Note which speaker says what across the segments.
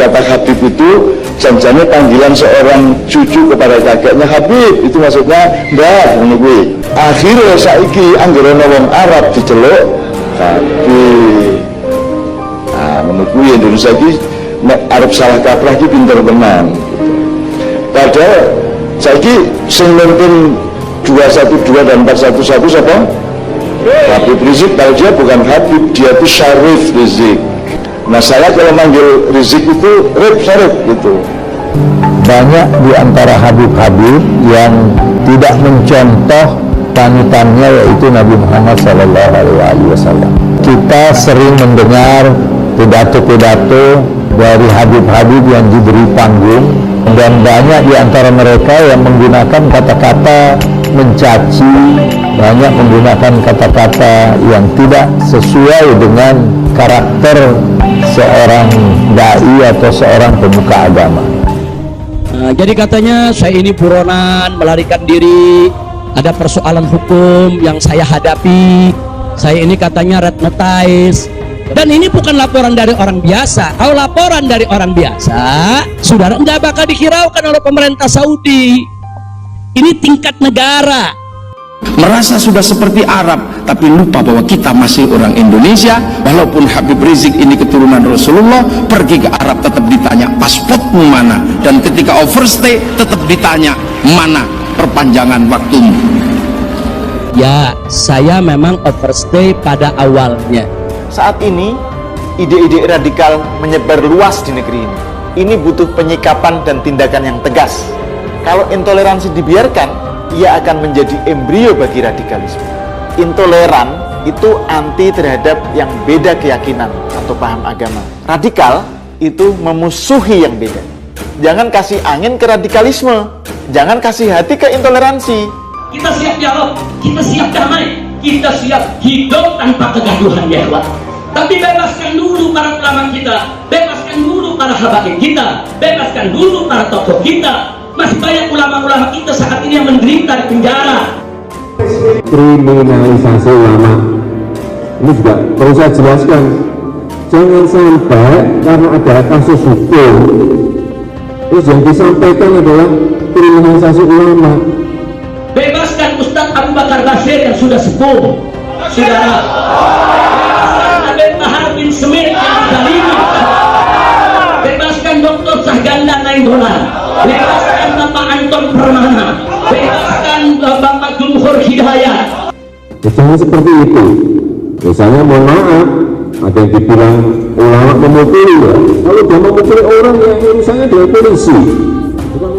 Speaker 1: kata Habib itu janjane panggilan seorang cucu kepada kakeknya Habib, itu maksudnya mbah ngono kuwi. Akhire saiki anggere wong Arab diceluk Habib. Nah, ngono kuwi Indonesia iki nek arep salah kaprah iki pinter tenan. Padahal saiki sing mimpin 212 dan 411 siapa? Habib Rizik. Kalau dia bukan Habib, dia itu Syarif Rizik. Nah saya kalau manggil Rizik itu Syarif gitu.
Speaker 2: Banyak di antara Habib-Habib yang tidak mencontoh panutannya, yaitu Nabi Muhammad SAW. Kita sering mendengar pidato-pidato dari Habib-Habib yang diberi panggung, dan banyak di antara mereka yang menggunakan kata-kata mencaci, banyak menggunakan kata-kata yang tidak sesuai dengan karakter seorang dai atau seorang pemuka agama.
Speaker 3: Nah, jadi katanya saya ini buronan, melarikan diri, ada persoalan hukum yang saya hadapi, saya ini katanya retnotize. Dan ini bukan laporan dari orang biasa. Kalau laporan dari orang biasa, saudara tidak bakal dihiraukan oleh pemerintah Saudi. Ini tingkat negara.
Speaker 4: Merasa sudah seperti Arab, tapi lupa bahwa kita masih orang Indonesia. Walaupun Habib Rizik ini keturunan Rasulullah, pergi ke Arab tetap ditanya pasportmu mana, dan ketika overstay tetap ditanya mana perpanjangan waktumu.
Speaker 3: Ya, saya memang overstay pada awalnya.
Speaker 5: Saat ini ide-ide radikal menyebar luas di negeri ini. Ini butuh penyikapan dan tindakan yang tegas. Kalau intoleransi dibiarkan, ia akan menjadi embrio bagi radikalisme. Intoleran itu anti terhadap yang beda keyakinan atau paham agama. Radikal itu memusuhi yang beda. Jangan kasih angin ke radikalisme, jangan kasih hati ke intoleransi.
Speaker 3: Kita siap dialog, kita siap damai, kita siap hidup tanpa kegaduhan, ya Allah. Tapi bebaskan dulu para ulama kita, bebaskan dulu para habaib kita, bebaskan dulu para tokoh kita. Masih banyak ulama-ulama kita saat ini yang menderita di penjara.
Speaker 2: Kriminalisasi ulama ini juga perlu saya jelaskan. Jangan sampai karena ada kasus hukum, terus yang disampaikan adalah kriminalisasi ulama.
Speaker 3: Bebaskan Ustadz Abu Bakar Basir yang sudah sepuh, saudara. Bebaskan Habib Bahar bin Smith yang dizalimi. Bebaskan Dr. Sahganda Nainggolan. Bebaskan Bapak Anton Permana. Bebaskan Bapak Jumhur Hidayat.
Speaker 2: Jangan seperti itu. Misalnya mohon maaf, ada yang dibilang ulama memukuli, ya. Kalau dia memukuli orang yang urusannya dengan polisi,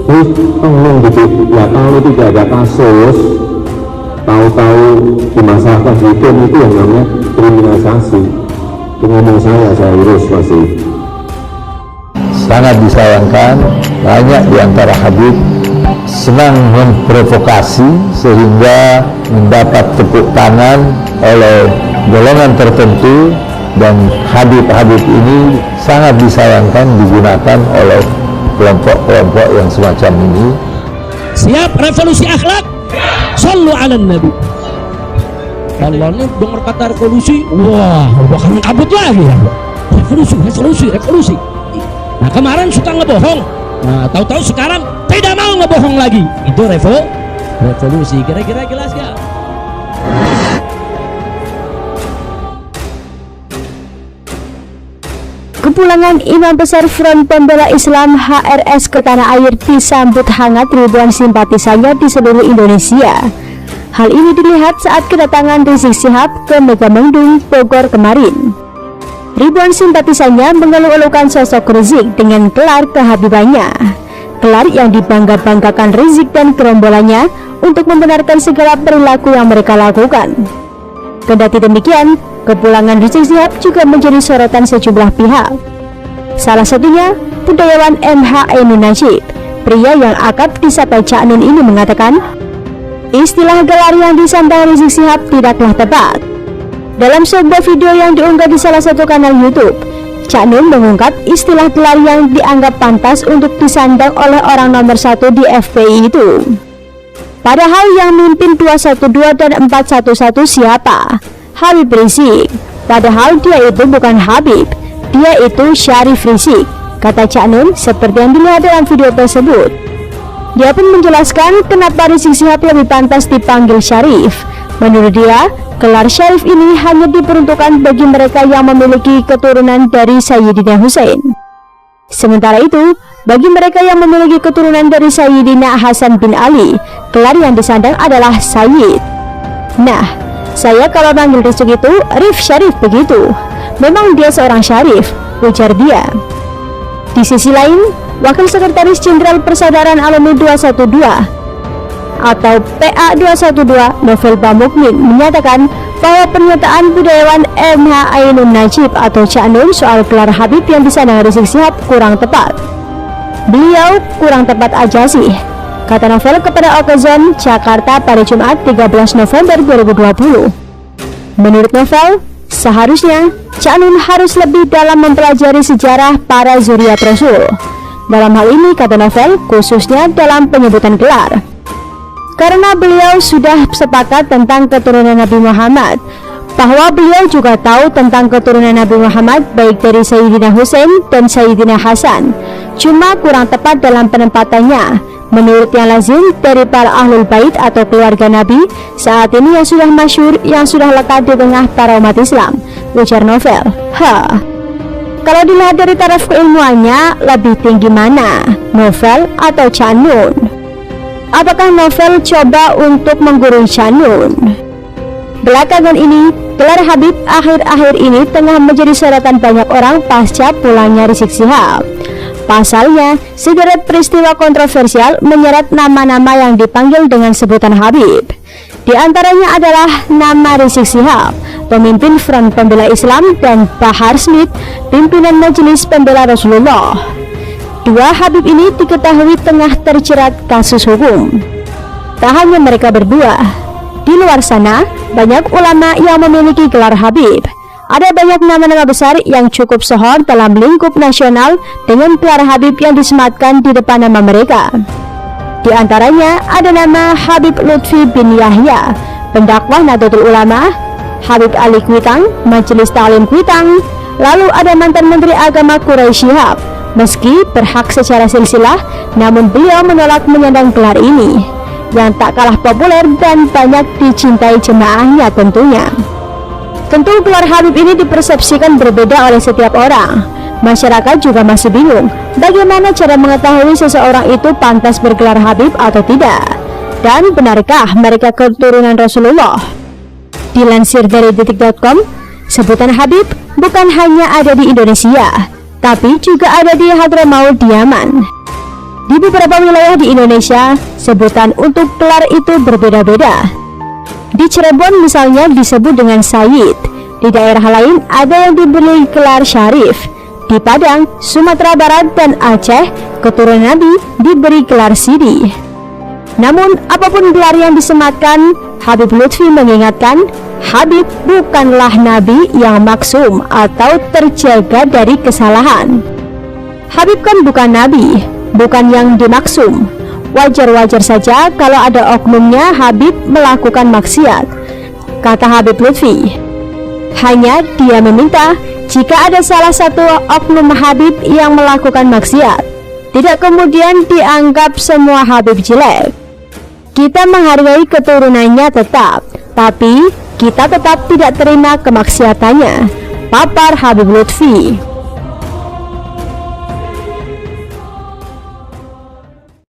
Speaker 2: terus tolong gitu. Ya kalau tidak ada kasus, tahu-tahu dimasalahkan hukum, itu yang namanya kriminalisasi. Itu ngomong saya urus masih. Sangat disayangkan, banyak di antara Habib senang memprovokasi sehingga mendapat tepuk tangan oleh golongan tertentu, dan Habib-Habib ini sangat disayangkan digunakan oleh kelompok-kelompok yang semacam ini.
Speaker 3: Siap revolusi akhlak, sallu ala nabi. Allah ini dengar kata revolusi, wah bakal kabut lagi ya. Revolusi. Nah kemarin suka ngebohong, nah tahu-tahu sekarang tidak mau ngebohong lagi. Itu revolusi. Kira-kira jelas ya?
Speaker 6: Kepulangan Imam Besar Front Pembela Islam HRS ke tanah air disambut hangat ribuan simpatisannya di seluruh Indonesia. Hal ini dilihat saat kedatangan Rizik Syihab ke Megamendung, Bogor kemarin. Ribuan simpatisannya mengeluh-elukan sosok Rizik dengan gelar kehabibannya. Gelar yang dibangga-banggakan Rizik dan gerombolannya untuk membenarkan segala perilaku yang mereka lakukan. Kendati demikian, kepulangan Rizik Syihab juga menjadi sorotan sejumlah pihak. Salah satunya, budayawan MH Eni Najib, pria yang akrab disapa Cak Nun ini mengatakan, istilah gelar yang disandang Rizik Syihab tidaklah tepat. Dalam sebuah video yang diunggah di salah satu kanal YouTube, Cak Nun mengungkap istilah gelar yang dianggap pantas untuk disandang oleh orang nomor 1 di FPI itu. Padahal yang mimpin 212 dan 411 siapa? Habib Rizik. Padahal dia itu bukan Habib, dia itu Syarif Rizik, kata Cak Nun seperti yang dilihat dalam video tersebut. Dia pun menjelaskan kenapa Rizik Syihab lebih pantas dipanggil Syarif. Menurut dia, gelar Syarif ini hanya diperuntukkan bagi mereka yang memiliki keturunan dari Sayyidina Husain. Sementara itu, bagi mereka yang memiliki keturunan dari Sayyidina Hasan bin Ali, gelar yang disandang adalah Sayyid. Nah, saya kalau panggil Rizik itu Rif Syarif begitu. Memang dia seorang Syarif, ujar dia. Di sisi lain, Wakil Sekretaris Jenderal Persaudaraan Alumni 212 atau PA212 Novel Bamukmin menyatakan bahwa pernyataan budayawan MH Ainun Najib atau Cak Nun soal gelar Habib yang disandang Rizik Syihab kurang tepat. Beliau kurang tepat aja sih, kata Novel kepada Okezon Jakarta pada Jumat 13 November 2020. Menurut Novel, seharusnya Cak Nun harus lebih dalam mempelajari sejarah para zuriat Rasul. Dalam hal ini, kata Novel, khususnya dalam penyebutan gelar. Karena beliau sudah sepakat tentang keturunan Nabi Muhammad, bahwa beliau juga tahu tentang keturunan Nabi Muhammad baik dari Sayyidina Husain dan Sayyidina Hasan, cuma kurang tepat dalam penempatannya. Menurut yang lazim dari para ahlul bait atau keluarga Nabi saat ini yang sudah masyhur, yang sudah lekat di tengah para umat Islam, ujar Novel. Kalau dilihat dari taraf keilmuannya, lebih tinggi mana, Novel atau Cak Nun? Apakah Novel coba untuk menggurui Cak Nun? Belakangan ini, gelar Habib akhir-akhir ini tengah menjadi sorotan banyak orang pasca pulangnya Rizik Syihab. Pasalnya, sederet peristiwa kontroversial menyeret nama-nama yang dipanggil dengan sebutan Habib. Di antaranya adalah nama Rizik Syihab, pemimpin Front Pembela Islam, dan Bahar Smith, pimpinan Majelis Pembela Rasulullah. Dua Habib ini diketahui tengah terjerat kasus hukum. Tak hanya mereka berdua, di luar sana banyak ulama yang memiliki gelar Habib. Ada banyak nama-nama besar yang cukup sohor dalam lingkup nasional dengan gelar Habib yang disematkan di depan nama mereka. Di antaranya ada nama Habib Lutfi bin Yahya, pendakwah Nahdlatul Ulama, Habib Ali Kuitang, Majelis Ta'lim Kuitang, lalu ada mantan Menteri Agama Quraisy Syihab. Meski berhak secara silsilah, namun beliau menolak menyandang gelar ini, yang tak kalah populer dan banyak dicintai jemaahnya tentunya. Tentu gelar Habib ini dipersepsikan berbeda oleh setiap orang. Masyarakat juga masih bingung bagaimana cara mengetahui seseorang itu pantas bergelar Habib atau tidak, dan benarkah mereka keturunan Rasulullah. Dilansir dari detik.com, sebutan Habib bukan hanya ada di Indonesia, tapi juga ada di Hadramaut di Yaman. Di beberapa wilayah di Indonesia, sebutan untuk gelar itu berbeda-beda. Di Cirebon misalnya disebut dengan Sayyid, di daerah lain ada yang diberi gelar Syarif. Di Padang, Sumatera Barat, dan Aceh, keturunan Nabi diberi gelar Sidi. Namun, apapun gelar yang disematkan, Habib Lutfi mengingatkan, Habib bukanlah Nabi yang maksum atau terjaga dari kesalahan. Habib kan bukan Nabi, bukan yang dimaksum. Wajar-wajar saja kalau ada oknumnya Habib melakukan maksiat, kata Habib Lutfi. Hanya dia meminta jika ada salah satu oknum Habib yang melakukan maksiat, tidak kemudian dianggap semua Habib jelek. Kita menghargai keturunannya tetap, tapi kita tetap tidak terima kemaksiatannya, papar Habib Lutfi.